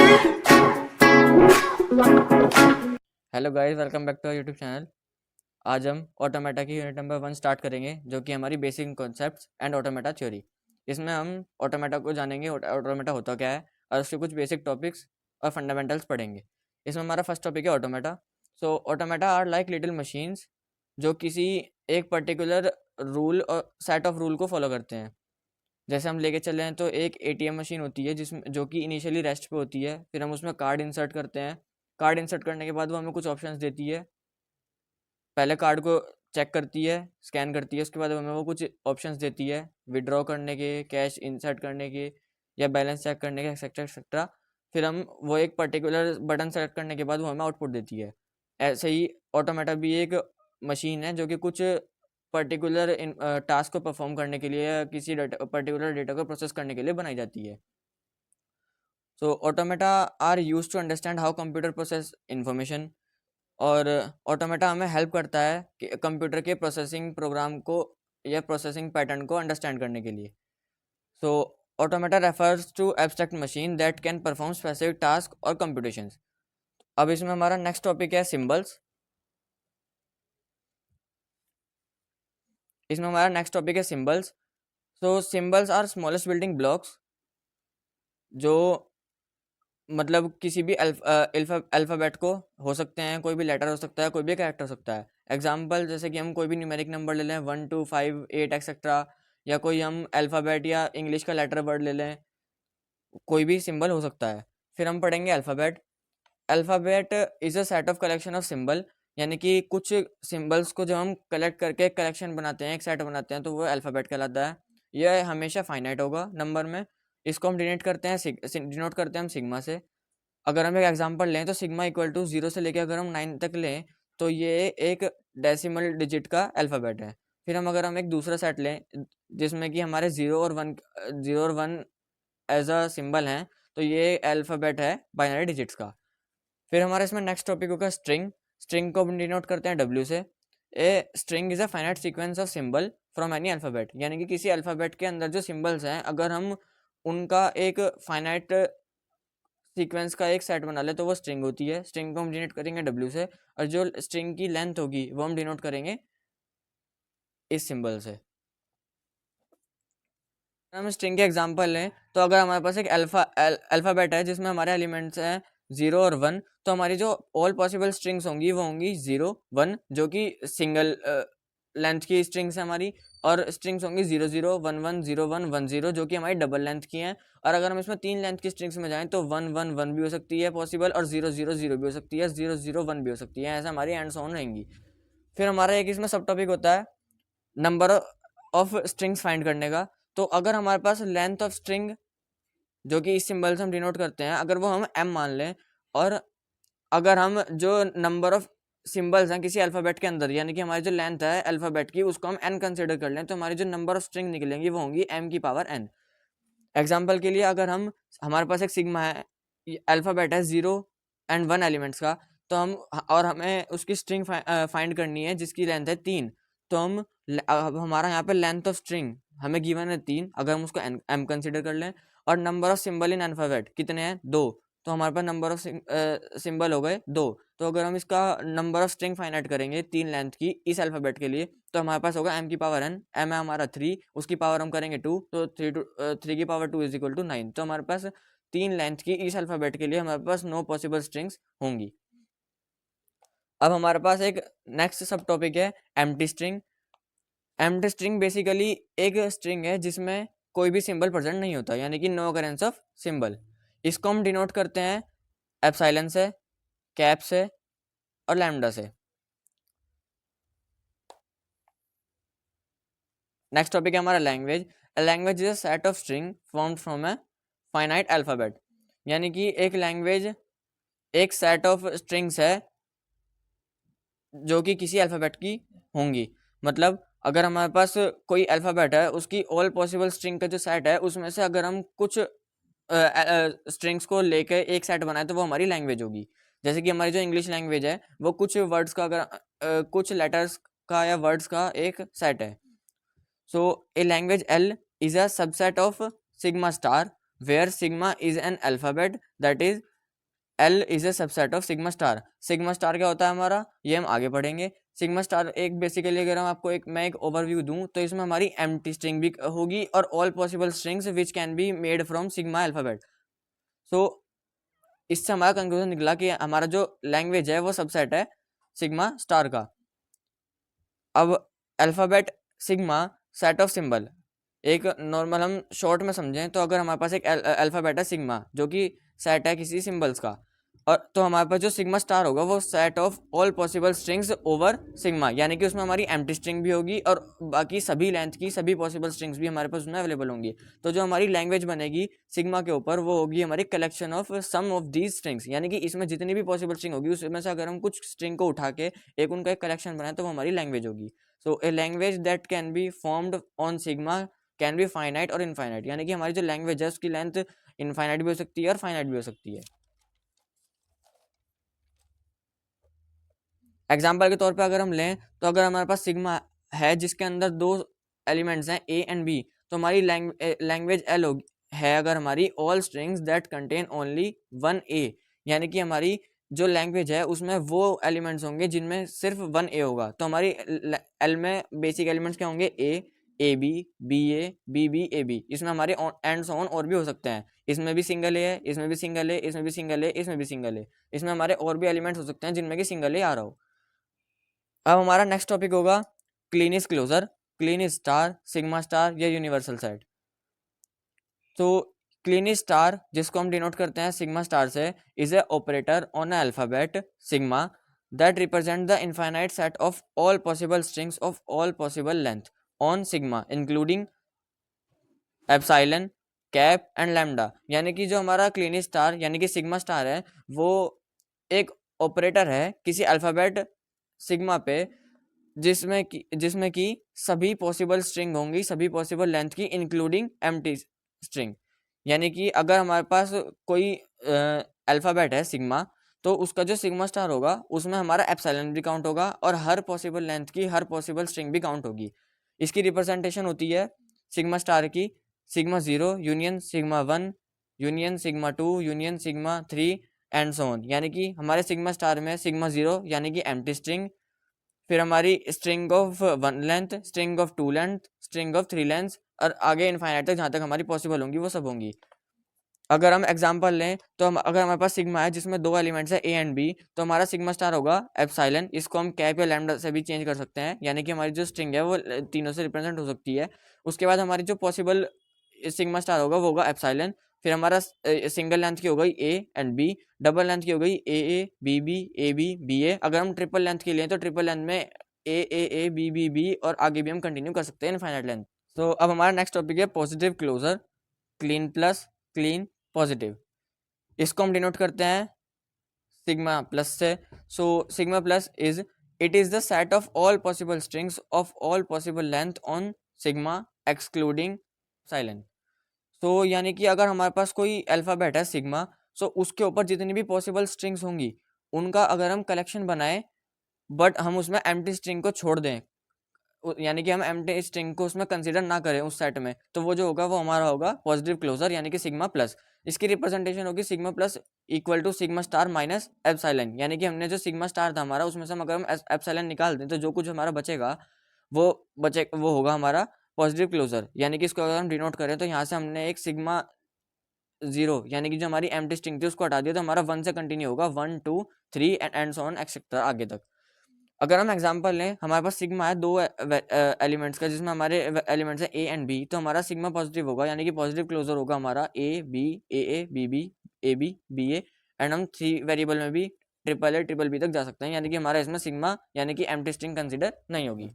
Hello guys, welcome back to YouTube channel. आज हम automata की यूनिट नंबर 1 स्टार्ट करेंगे, जो कि हमारी basic concepts and automata theory. इसमें हम ऑटोमेटा को जानेंगे, ऑटोमेटा होता क्या है, और उसके कुछ बेसिक टॉपिक्स और फंडामेंटल्स पढ़ेंगे। इसमें हमारा फर्स्ट टॉपिक है automata. So automata are like little machines जो किसी एक पर्टिकुलर रूल और सेट ऑफ रूल को फॉलो करते हैं। जैसे हम लेके चले हैं तो एक एटीएम मशीन होती है जिसमें जो कि इनिशियली रेस्ट पे होती है, फिर हम उसमें कार्ड इंसर्ट करते हैं। कार्ड इंसर्ट करने के बाद वो हमें कुछ ऑप्शंस देती है। पहले कार्ड को चेक करती है, स्कैन करती है, उसके बाद हमें वो कुछ ऑप्शंस देती है विड्रॉ करने के, कैश इंसर्ट करने के, या बैलेंस चेक करने के, एक्सेट्रा एक्सेट्रा। फिर हम वो एक पर्टिकुलर बटन सेलेक्ट करने के बाद वो हमें आउटपुट देती है। ऐसे ही ऑटोमेटा भी एक मशीन है जो कि कुछ पर्टिकुलर टास्क को परफॉर्म करने के लिए या किसी पर्टिकुलर डेटा को प्रोसेस करने के लिए बनाई जाती है। So automata are use to understand how computer process information. और ऑटोमेटा हमें हेल्प करता है कि कंप्यूटर के प्रोसेसिंग प्रोग्राम को या प्रोसेसिंग पैटर्न को अंडरस्टैंड करने के लिए। So automata refers to abstract machine that can perform specific task और कंप्यूटेशंस। अब इसमें हमारा नेक्स्ट टॉपिक है सिंबल्स। इसमें हमारा नेक्स्ट टॉपिक है symbols. So symbols are smallest building blocks जो मतलब किसी भी अल्फ़ाबेट को हो सकते हैं, कोई भी लेटर हो सकता है, कोई भी कैरेक्टर हो सकता है। एग्जाम्पल जैसे कि हम कोई भी न्यूमेरिक नंबर ले लें 1 2 5 8 एक्सेट्रा, या कोई हम अल्फ़ाबेट या इंग्लिश का लेटर वर्ड ले लें, कोई भी सिंबल हो सकता है। फिर हम पढ़ेंगे alphabet. Alphabet is a set of collection of symbol, यानी कि कुछ सिंबल्स को जब हम कलेक्ट करके एक कलेक्शन बनाते हैं, एक सेट बनाते हैं, तो वो अल्फ़ाबेट कहलाता है। यह हमेशा फाइनाइट होगा नंबर में। इसको हम डिनोट करते हैं हम सिग्मा से। अगर हम एक एग्जांपल लें तो सिग्मा इक्वल टू 0 से लेकर अगर हम 9 तक लें तो ये एक डेसिमल डिजिट का अल्फ़ाबेट है। फिर अगर हम एक दूसरा सेट लें जिसमें कि हमारे 0 और 1 एज अ सिंबल हैं, तो ये अल्फ़ाबेट है बाइनरी डिजिट्स का। फिर हमारा इसमें नेक्स्ट टॉपिक होगा स्ट्रिंग। स्ट्रिंग को हम डिनोट करते हैं W से। A string is a finite sequence of symbol from any alphabet, यानी कि किसी अल्फ़ाबेट के अंदर जो सिंबल्स हैं, अगर हम उनका एक फाइनाइट सीक्वेंस का एक सेट बना ले तो वो स्ट्रिंग होती है। स्ट्रिंग को हम डिनोट करेंगे W से, और जो स्ट्रिंग की लेंथ होगी वो हम डिनोट करेंगे इस सिंबल से। हम स्ट्रिंग के एग्जांपल लें तो अगर हमारे पास एक अल्फ़ाबेट है जिसमें हमारे एलिमेंट्स हैं 0 और 1, तो हमारी जो ऑल पॉसिबल स्ट्रिंग्स होंगी वो होंगी 0 1, जो कि सिंगल लेंथ की स्ट्रिंग्स है हमारी, और स्ट्रिंग्स होंगी 0 0 1 1 0 1 1 0, जो कि हमारी डबल लेंथ की हैं। और अगर हम इसमें 3 लेंथ की स्ट्रिंग्स में जाएं तो 1 1 1 भी हो सकती है पॉसिबल, और 0 0 0 भी हो सकती है, 0 0 1 भी हो सकती है। ऐसा हमारी एंड ऑन रहेंगी। फिर हमारा एक इसमें सब टॉपिक होता है नंबर ऑफ स्ट्रिंग्स फाइंड करने का। तो अगर हमारे पास लेंथ ऑफ स्ट्रिंग जो कि इस सिंबल से हम डिनोट करते हैं, अगर वो हम m मान लें, और अगर हम जो नंबर ऑफ सिंबल्स हैं किसी अल्फ़ाबेट के अंदर, यानी कि हमारी जो लेंथ है अल्फ़ाबेट की, उसको हम n कंसीडर कर लें, तो हमारी जो नंबर ऑफ स्ट्रिंग निकलेंगी वो होंगी m की पावर n। एग्जाम्पल के लिए अगर हमारे पास एक सिग्मा है, अल्फ़ाबेट है 0 एंड 1 एलिमेंट्स का, तो हम और हमें उसकी स्ट्रिंग फाइंड करनी है जिसकी लेंथ है 3। तो अब हमारा यहाँ पे लेंथ ऑफ स्ट्रिंग हमें गिवन है 3, अगर हम उसको m कंसिडर कर लें, और number of symbol in alphabet कितने हैं 2, तो हमारे पास नंबर ऑफ सिंबल हो गए 2। तो अगर हम इसका number of string find out करेंगे 3 लेंथ की इस अल्फ़ाबेट के लिए, तो हमारे पास होगा m की पावर n। m है हमारा 3, उसकी पावर हम करेंगे 2, तो 3 की पावर 2 इज इक्वल टू 9। तो हमारे पास 3 लेंथ की इस अल्फ़ाबेट के लिए हमारे पास 9 पॉसिबल स्ट्रिंग्स होंगी। अब हमारे पास एक नेक्स्ट सब टॉपिक है empty string. Empty string basically एक स्ट्रिंग है जिसमें कोई भी सिंबल प्रेजेंट नहीं होता, यानी कि नो अकरेंस ऑफ सिंबल। इसको हम डिनोट करते हैं एप्सिलॉन से, कैप से और लैम्डा से। नेक्स्ट टॉपिक है हमारा language. Language is a set of string formed from a finite alphabet, यानी कि एक लैंग्वेज एक सेट ऑफ स्ट्रिंग्स है जो कि किसी अल्फ़ाबेट की होंगी। मतलब अगर हमारे पास कोई अल्फ़ाबेट है, उसकी ऑल पॉसिबल स्ट्रिंग का जो सेट है उसमें से अगर हम कुछ स्ट्रिंग्स को लेके एक सेट बनाए तो वो हमारी लैंग्वेज होगी। जैसे कि हमारी जो इंग्लिश लैंग्वेज है वो कुछ वर्ड्स का अगर कुछ लेटर्स का या वर्ड्स का एक सेट है। So a language L is a subset of sigma star where sigma is an alphabet that is L is a subset of sigma star. Sigma star क्या होता है हमारा, ये हम आगे पढ़ेंगे। सिग्मा स्टार एक बेसिकली अगर हम आपको मैं एक ओवरव्यू दूं तो इसमें हमारी एम्प्टी स्ट्रिंग भी होगी और all possible strings which can be made from sigma alphabet. So इससे हमारा कंक्लूजन निकला कि हमारा जो लैंग्वेज है वो सबसेट है सिग्मा स्टार का। अब alphabet sigma set of symbol, एक नॉर्मल हम शॉर्ट में समझें तो अगर हमारे पास एक अल्फाबेट है सिग्मा जो कि सेट है किसी सिंबल्स का, और तो हमारे पास जो सिग्मा स्टार होगा वो set of all possible strings over sigma, यानी कि उसमें हमारी एम्प्टी स्ट्रिंग भी होगी और बाकी सभी लेंथ की सभी पॉसिबल स्ट्रिंग्स भी हमारे पास उसमें अवेलेबल होंगी। तो जो हमारी लैंग्वेज बनेगी सिग्मा के ऊपर वो होगी हमारी collection of some of these strings, यानी कि इसमें जितनी भी पॉसिबल स्ट्रिंग होगी उसमें से अगर हम कुछ स्ट्रिंग को उठा के एक उनका एक कलेक्शन बनाए तो वो हमारी लैंग्वेज होगी। So a language that can be formed on sigma can be finite or infinite, यानी कि हमारी जो लैंग्वेज है उसकी लेंथ इनफाइनाइट भी हो सकती है और फाइनाइट भी हो सकती है। एग्जाम्पल के तौर पे अगर हम लें तो अगर हमारे पास सिग्मा है जिसके अंदर दो एलिमेंट्स हैं ए एंड बी, तो हमारी लैंग्वेज एल है अगर हमारी all strings that contain only one A, यानी कि हमारी जो लैंग्वेज है उसमें वो एलिमेंट्स होंगे जिनमें सिर्फ वन ए होगा। तो हमारी एल में बेसिक एलिमेंट्स क्या होंगे, A B, B A B, इसमें हमारे एंड सो ऑन और भी हो सकते हैं, इसमें भी सिंगल ए है, इसमें भी सिंगल ए, इसमें भी सिंगल ए, इसमें भी सिंगल ए, इसमें हमारे और भी एलिमेंट्स हो सकते हैं जिनमें कि सिंगल ए आ रहा हो। अब हमारा नेक्स्ट टॉपिक होगा Kleene is closure, Kleene is star, sigma star या यूनिवर्सल सेट। तो क्लीन इज स्टार जिसको हम डिनोट करते हैं सिग्मा स्टार से, is a operator on alphabet sigma that represent the infinite set of all possible strings of all possible length on sigma including epsilon, cap and lambda. यानी कि जो हमारा Kleene star यानी कि sigma star है वो एक ऑपरेटर है किसी अल्फाबेट सिग्मा पे जिसमें कि सभी पॉसिबल स्ट्रिंग होंगी सभी पॉसिबल लेंथ की इंक्लूडिंग एम्प्टी स्ट्रिंग। यानी कि अगर हमारे पास कोई अल्फाबेट है सिग्मा तो उसका जो सिग्मा स्टार होगा उसमें हमारा एप्सिलॉन भी काउंट होगा और हर पॉसिबल लेंथ की हर पॉसिबल स्ट्रिंग भी काउंट होगी। इसकी रिप्रेजेंटेशन होती है सिग्मा स्टार की sigma 0 union sigma 1 union sigma 2 union sigma 3 and so on. यानी कि हमारे सिग्मा स्टार में सिग्मा 0 यानी कि एम्प्टी स्ट्रिंग, फिर हमारी string of 1 length, string of 2 length, string of 3 length और आगे इनफाइनाइट तक जहाँ तक हमारी पॉसिबल होंगी वो सब होंगी। अगर हम एग्जांपल लें तो अगर हमारे पास सिग्मा है जिसमें दो एलिमेंट्स है ए एंड बी, तो हमारा सिग्मा स्टार होगा एप्सिलॉन। इसको हम कैप या लैम्डा से भी चेंज कर सकते हैं, यानी कि हमारी जो स्ट्रिंग है वो तीनों से रिप्रेजेंट हो सकती है। उसके बाद हमारी जो पॉसिबल सिग्मा स्टार होगा वो होगा एप्सिलॉन। फिर हमारा सिंगल लेंथ की हो गई A and B, double length की हो गई ए बी ए। अगर हम ट्रिपल लेंथ की लें तो ट्रिपल लेंथ में ए बी और आगे भी हम कंटिन्यू कर सकते हैं इनफाइनाइट लेंथ। तो अब हमारा नेक्स्ट टॉपिक है positive closure, Kleene plus, Kleene positive. इसको हम डिनोट करते हैं सिग्मा प्लस से। So sigma plus is it is the set of all possible strings of all possible length on sigma excluding silent. तो यानी कि अगर हमारे पास कोई अल्फाबेट है सिग्मा, सो उसके ऊपर जितनी भी पॉसिबल स्ट्रिंग्स होंगी उनका अगर हम कलेक्शन बनाए बट हम उसमें एम्प्टी स्ट्रिंग को छोड़ दें, यानी कि हम एम्प्टी स्ट्रिंग को उसमें कंसीडर ना करें उस सेट में, तो वो जो होगा वो हमारा होगा पॉजिटिव क्लोजर यानी कि सिग्मा प्लस। इसकी रिप्रेजेंटेशन होगी sigma plus equal to sigma star minus epsilon, यानी कि हमने जो सिग्मा स्टार था हमारा उसमें से अगर हम एप्सिलॉन निकाल दें तो जो कुछ हमारा बचेगा वो होगा हमारा पॉजिटिव क्लोजर। यानी कि इसको अगर हम डिनोट करें तो यहाँ से हमने एक सिग्मा 0 यानी कि जो हमारी एम्प्टी स्ट्रिंग थी उसको हटा दिया तो हमारा 1 से कंटिन्यू होगा 1 2 3 एंड सो ऑन एक्सेट्रा आगे तक। अगर हम एग्जांपल लें हमारे पास सिग्मा है दो एलिमेंट्स का जिसमें हमारे एलिमेंट्स है ए एंड बी, तो हमारा सिग्मा पॉजिटिव होगा यानी कि पॉजिटिव क्लोजर होगा हमारा ए बी ए एंड हम 3 वेरिएबल में भी ट्रिपल बी तक जा सकते हैं, यानी कि हमारा इसमें सिग्मा यानी कि एम्प्टी स्ट्रिंग कंसीडर नहीं होगी।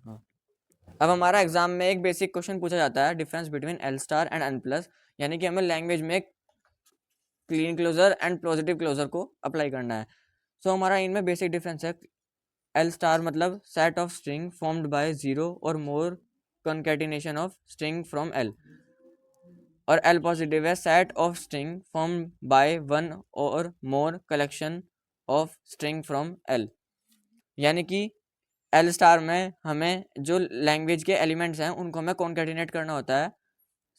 अब हमारा एग्जाम में एक बेसिक क्वेश्चन पूछा जाता है difference between L star and N plus, यानी कि हमें लैंग्वेज में Kleene closure and positive closure को अप्लाई करना है। सो हमारा इनमें बेसिक डिफरेंस है एल स्टार मतलब set of string formed by 0 or more concatenation of string from L, और एल पॉजिटिव है set of string formed by 1 or more collection of string from L. यानी कि L star में हमें जो language के elements हैं उनको हमें कॉन्केटिनेट करना होता है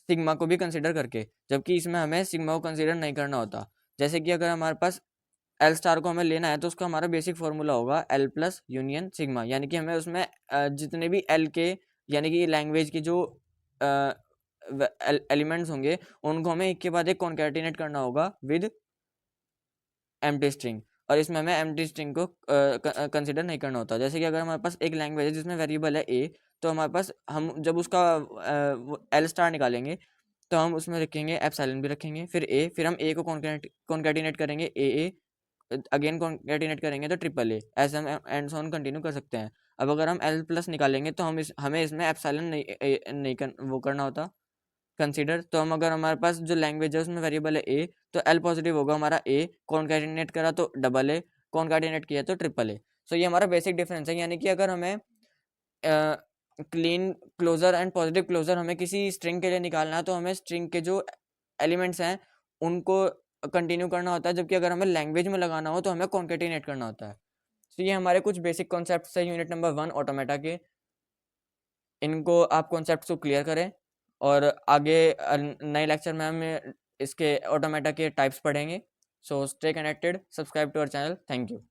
सिग्मा को भी कंसिडर करके, जबकि इसमें हमें सिग्मा को कंसिडर नहीं करना होता। जैसे कि अगर हमारे पास एल स्टार को हमें लेना है तो उसका हमारा बेसिक फॉर्मूला होगा एल प्लस यूनियन सिग्मा, यानी कि हमें उसमें जितने भी एल के यानी कि लैंग्वेज की जो एलिमेंट्स होंगे उनको हमें एक के बाद एक कॉन्कैटिनेट करना होगा विद एम्प्टी स्ट्रिंग, और इसमें हमें एम्प्टी स्ट्रिंग को कंसिडर नहीं करना होता। जैसे कि अगर हमारे पास एक लैंग्वेज है जिसमें वेरिएबल है ए, तो हमारे पास हम जब उसका एल स्टार निकालेंगे तो हम उसमें रखेंगे एप्सिलॉन भी रखेंगे, फिर ए, फिर हम ए को कॉन्कैटिनेट करेंगे ए, अगेन कॉन्कैटिनेट करेंगे तो ट्रिपल ए, ऐसे हम एंड सो ऑन कंटिन्यू कर सकते हैं। अब अगर हम एल प्लस निकालेंगे तो हमें इसमें एप्सिलॉन वो करना होता कंसीडर। तो हम अगर हमारे पास जो लैंग्वेज है उसमें वेरिएबल है ए, तो एल पॉजिटिव होगा हमारा ए, कॉन्कैटिनेट करा तो डबल ए, कॉन्कैटिनेट किया तो ट्रिपल ए। सो ये हमारा बेसिक डिफरेंस है, यानी कि अगर हमें Kleene closure and positive closure हमें किसी स्ट्रिंग के लिए निकालना है तो हमें स्ट्रिंग के जो एलिमेंट्स हैं उनको कंटिन्यू करना होता है, जबकि अगर हमें लैंग्वेज में लगाना हो तो हमें कॉन्कैटिनेट करना होता है। तो ये हमारे कुछ बेसिक कॉन्सेप्ट्स है यूनिट नंबर 1 ऑटोमेटा के। इनको आप कॉन्सेप्ट्स को क्लियर करें और आगे नए लेक्चर में हम इसके ऑटोमेटा के टाइप्स पढ़ेंगे। So stay connected, subscribe to our channel, thank you.